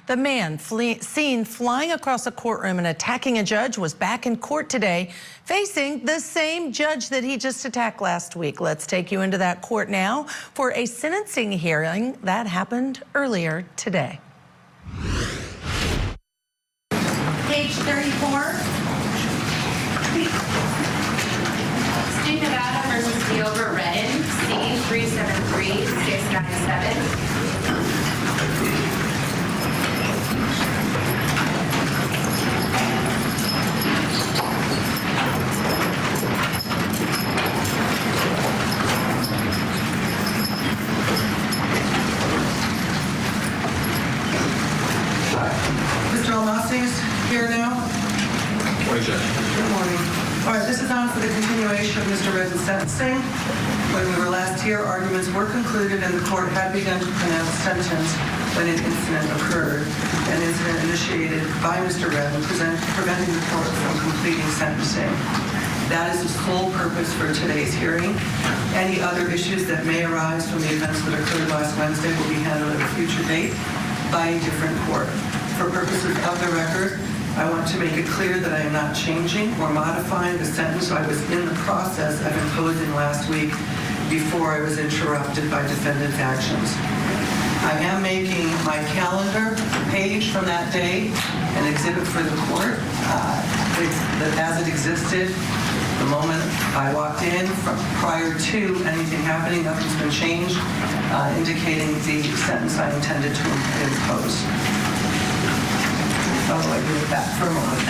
The man seen flying across a courtroom and attacking a judge was back in court today, facing the same judge that he just attacked last week. Let's take you into that court now for a sentencing hearing that happened earlier today. Page 34. State Nevada versus Deobra Redden, C-373-697. Here now. Morning, Judge. Good morning. All right, this is on for the continuation of Mr. Redden's sentencing. When we were last here, arguments were concluded and the court had begun to pronounce sentence when an incident occurred. An incident initiated by Mr. Redden preventing the court from completing sentencing. That is the sole purpose for today's hearing. Any other issues that may arise from the events that occurred last Wednesday will be handled at a future date by a different court. For purposes of the record, I want to make it clear that I am not changing or modifying the sentence I was in the process of imposing last week before I was interrupted by defendant's actions. I am making my calendar page from that day an exhibit for the court as it existed the moment I walked in. From prior to anything happening, nothing's been changed, indicating the sentence I intended to impose. I'll agree with that for a moment.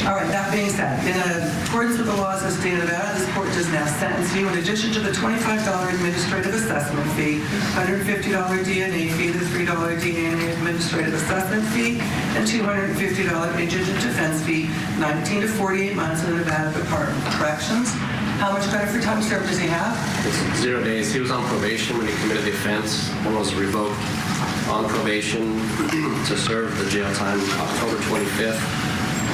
All right, that being said, in accordance with the laws of the state of Nevada, this court does now sentence you in addition to the $25 administrative assessment fee, $150 DNA fee, the $3 DNA administrative assessment fee, and $250 indigent defense fee, 19 to 48 months in the Nevada Department of Corrections. How much credit for time served does he have? It's 0 days. He was on probation when he committed the offense and was revoked on probation to serve the jail time October 25th.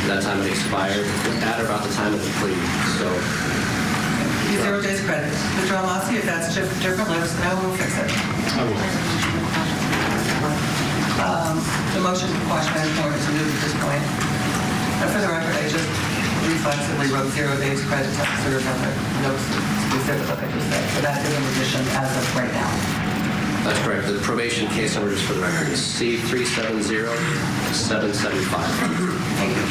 That time it expired at about the time of the plea. So 0 days credit. Mr. Almasi, if that's different, let us know. We'll fix it. I will. The motion to quash mandatory is moved at this point. And for the record, I just reflexively wrote 0 days credit to serve on the notes specific what I just said. So that is an addition as of right now. That's correct. The probation case number, just for the record, is C-370-775. Thank you.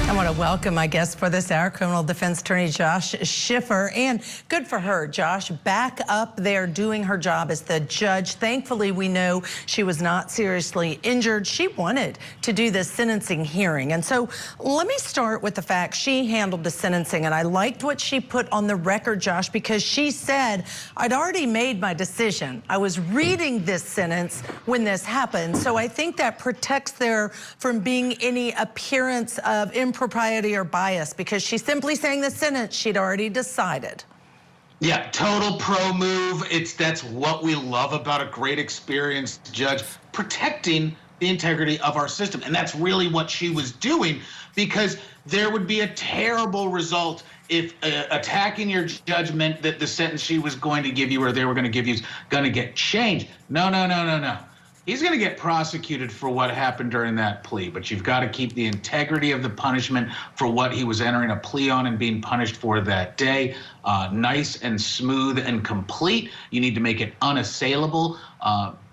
I want to welcome my guest for this hour, criminal defense attorney Josh Schiffer. And good for her, Josh, back up there doing her job as the judge. Thankfully, we know she was not seriously injured. She wanted to do this sentencing hearing. And so let me start with the fact she handled the sentencing. And I liked what she put on the record, Josh, because she said, I'd already made my decision. I was reading this sentence when this happened. So I think that protects there from being any appearance of impropriety or bias, because she's simply saying the sentence she'd already decided. Yeah, total pro move. That's what we love about a great experienced judge, protecting the integrity of our system. And that's really what she was doing, because there would be a terrible result if attacking your judgment that the sentence she was going to give you or they were going to give you is going to get changed. No. He's going to get prosecuted for what happened during that plea, but you've got to keep the integrity of the punishment for what he was entering a plea on and being punished for that day nice and smooth and complete. You need to make it unassailable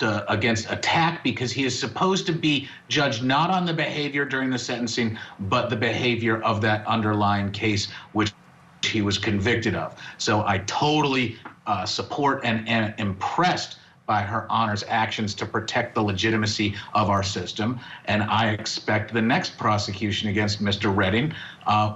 against attack, because he is supposed to be judged not on the behavior during the sentencing, but the behavior of that underlying case which he was convicted of. So I totally support and am impressed by Her Honor's actions to protect the legitimacy of our system. And I expect the next prosecution against Mr. Redden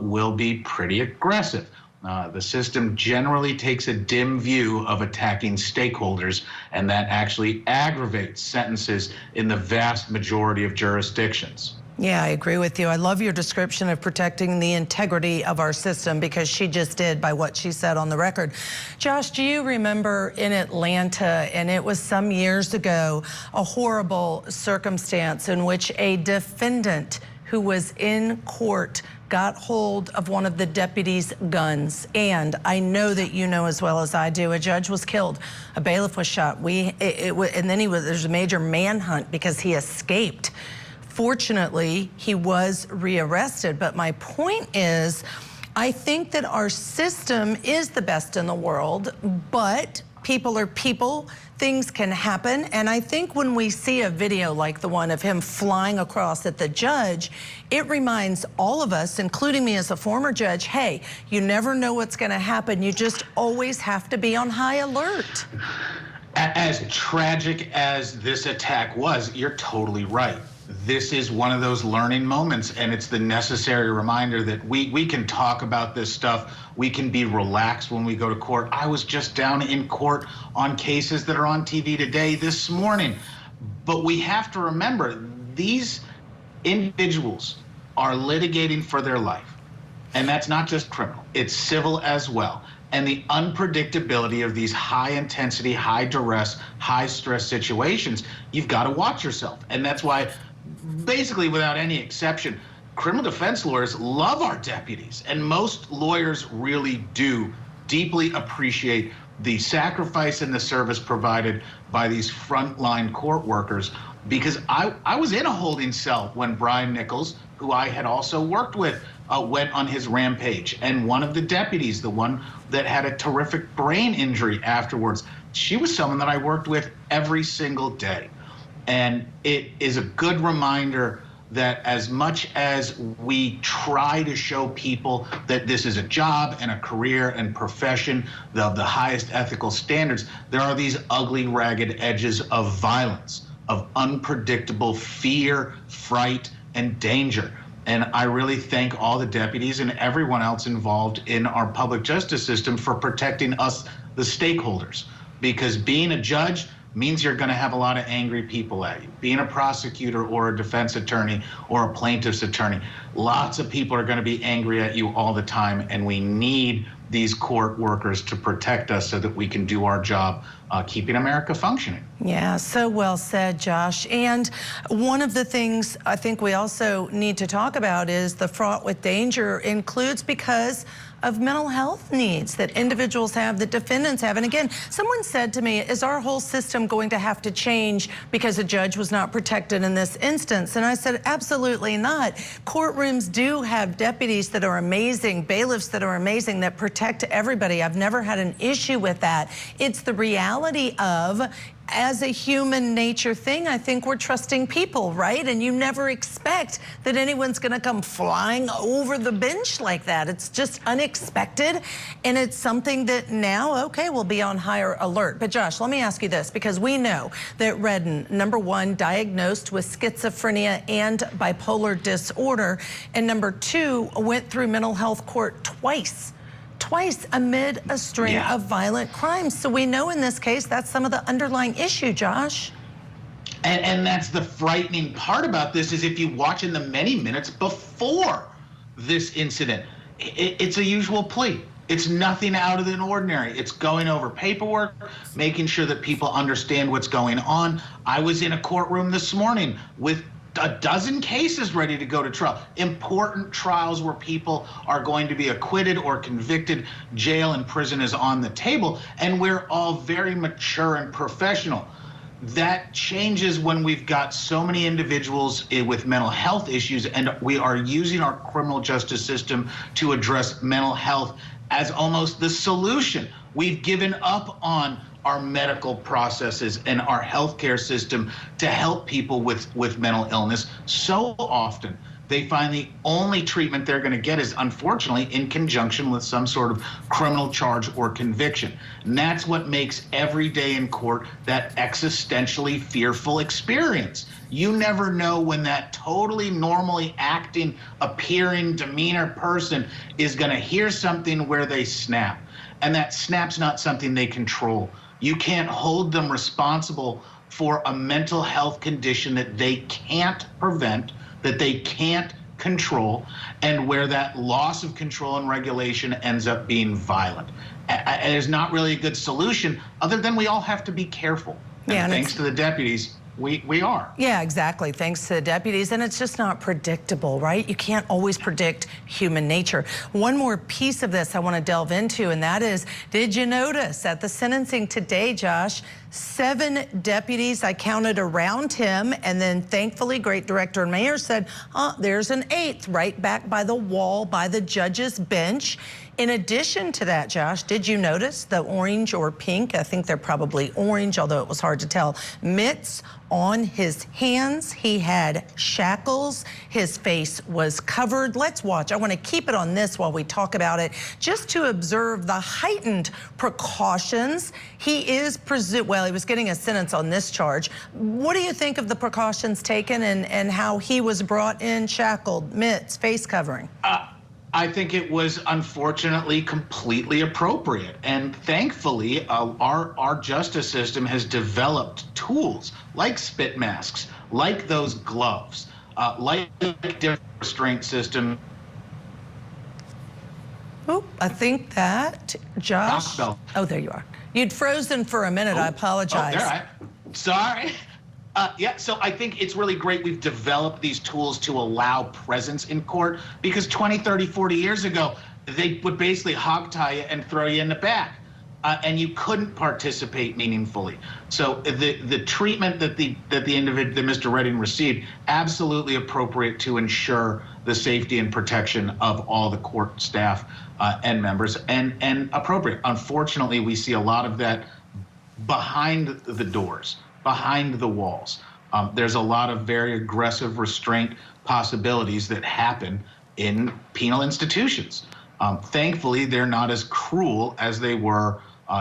will be pretty aggressive. The system generally takes a dim view of attacking stakeholders, and that actually aggravates sentences in the vast majority of jurisdictions. Yeah, I agree with you. I love your description of protecting the integrity of our system, because she just did by what she said on the record. Josh, do you remember in Atlanta, and it was some years ago, a horrible circumstance in which a defendant who was in court got hold of one of the deputy's guns. And I know that you know as well as I do, a judge was killed, a bailiff was shot. And then there's a major manhunt because he escaped. Fortunately, he was rearrested. But my point is, I think that our system is the best in the world, but people are people. Things can happen. And I think when we see a video like the one of him flying across at the judge, it reminds all of us, including me as a former judge, hey, you never know what's going to happen. You just always have to be on high alert. As tragic as this attack was, you're totally right. This is one of those learning moments, and it's the necessary reminder that we can talk about this stuff. We can be relaxed when we go to court. I was just down in court on cases that are on TV today, this morning. But we have to remember, these individuals are litigating for their life. And that's not just criminal, it's civil as well. And the unpredictability of these high intensity, high duress, high stress situations, you've got to watch yourself. And that's why, basically without any exception, criminal defense lawyers love our deputies. And most lawyers really do deeply appreciate the sacrifice and the service provided by these frontline court workers. Because I was in a holding cell when Brian Nichols, who I had also worked with, went on his rampage. And one of the deputies, the one that had a terrific brain injury afterwards, she was someone that I worked with every single day. And it is a good reminder that as much as we try to show people that this is a job and a career and profession of the highest ethical standards, there are these ugly, ragged edges of violence, of unpredictable fear, fright, and danger. And I really thank all the deputies and everyone else involved in our public justice system for protecting us, the stakeholders. Because being a judge means you're going to have a lot of angry people at you. Being a prosecutor or a defense attorney or a plaintiff's attorney, lots of people are going to be angry at you all the time, and we need these court workers to protect us so that we can do our job keeping America functioning. Yeah, so well said, Josh. And one of the things I think we also need to talk about is the fraught with danger includes because of mental health needs that individuals have, that defendants have. And again, someone said to me, is our whole system going to have to change because a judge was not protected in this instance? And I said, absolutely not. Courtrooms do have deputies that are amazing, bailiffs that are amazing, that protect everybody. I've never had an issue with that. It's the reality of, as a human nature thing, I think we're trusting people, right? And you never expect that anyone's gonna come flying over the bench like that. It's just unexpected, and it's something that now, okay, we'll be on higher alert. But Josh, let me ask you this, because we know that Redden, number one, diagnosed with schizophrenia and bipolar disorder, and number two, went through mental health court twice amid a string of violent crimes. So we know in this case that's some of the underlying issue, Josh. And that's the frightening part about this, is if you watch in the many minutes before this incident, it's a usual plea. It's nothing out of the ordinary. It's going over paperwork, making sure that people understand what's going on. I was in a courtroom this morning with a dozen cases ready to go to trial. Important trials where people are going to be acquitted or convicted. Jail and prison is on the table, and we're all very mature and professional. That changes when we've got so many individuals with mental health issues, and we are using our criminal justice system to address mental health as almost the solution. We've given up on our medical processes and our healthcare system to help people with mental illness. So often they find the only treatment they're going to get is, unfortunately, in conjunction with some sort of criminal charge or conviction. And that's what makes every day in court that existentially fearful experience. You never know when that totally normally acting, appearing, demeanor person is going to hear something where they snap. And that snap's not something they control. You can't hold them responsible for a mental health condition that they can't prevent, that they can't control, and where that loss of control and regulation ends up being violent. And there's not really a good solution other than we all have to be careful. And thanks to the deputies, we are. Yeah, exactly. Thanks to the deputies. And it's just not predictable, right? You can't always predict human nature. One more piece of this I want to delve into, and that is, did you notice at the sentencing today, Josh, 7 deputies, I counted around him, and then thankfully, great director and mayor said, there's an 8th right back by the wall by the judge's bench. In addition to that, Josh, did you notice the orange or pink? I think they're probably orange, although it was hard to tell. Mitts on his hands. He had shackles. His face was covered. Let's watch. I want to keep it on this while we talk about it, just to observe the heightened precautions. He is well, he was getting a sentence on this charge. What do you think of the precautions taken and how he was brought in shackled, mitts, face covering? I think it was unfortunately completely appropriate. And thankfully, our justice system has developed tools like spit masks, like those gloves, like different restraint system. Oh, I think that, Josh. Oh, there you are. You'd frozen for a minute. I apologize. Oh, all right. Sorry. Yeah, so I think it's really great we've developed these tools to allow presence in court, because 20, 30, 40 years ago, they would basically hog tie you and throw you in the back, and you couldn't participate meaningfully. So the treatment that Mr. Redden received, absolutely appropriate to ensure the safety and protection of all the court staff and members, and appropriate. Unfortunately, we see a lot of that behind the doors, behind the walls. There's a lot of very aggressive restraint possibilities that happen in penal institutions. Thankfully, they're not as cruel as they were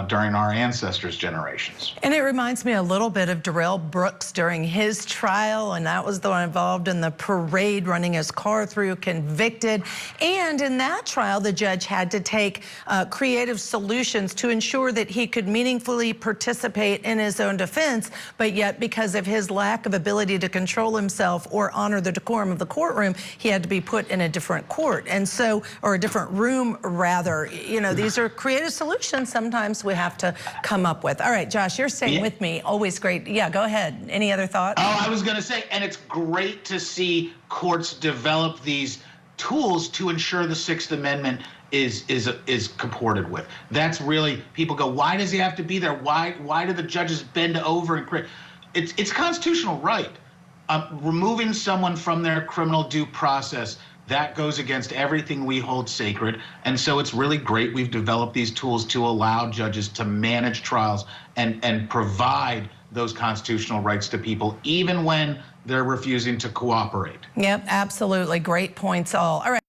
during our ancestors' generations. And it reminds me a little bit of Darrell Brooks during his trial, and that was the one involved in the parade, running his car through, convicted. And in that trial, the judge had to take creative solutions to ensure that he could meaningfully participate in his own defense, but yet because of his lack of ability to control himself or honor the decorum of the courtroom, he had to be put in a different court. And so, or a different room, rather. You know, these are creative solutions sometimes we have to come up with. All right, Josh, you're staying with me. Always great. Yeah, go ahead. Any other thoughts? Oh, I was going to say, and it's great to see courts develop these tools to ensure the Sixth Amendment is comported with. That's really, people go, why does he have to be there? Why do the judges bend over and create? It's constitutional right. Removing someone from their criminal due process, that goes against everything we hold sacred. And so it's really great we've developed these tools to allow judges to manage trials and provide those constitutional rights to people, even when they're refusing to cooperate. Yep, absolutely. Great points all. All right.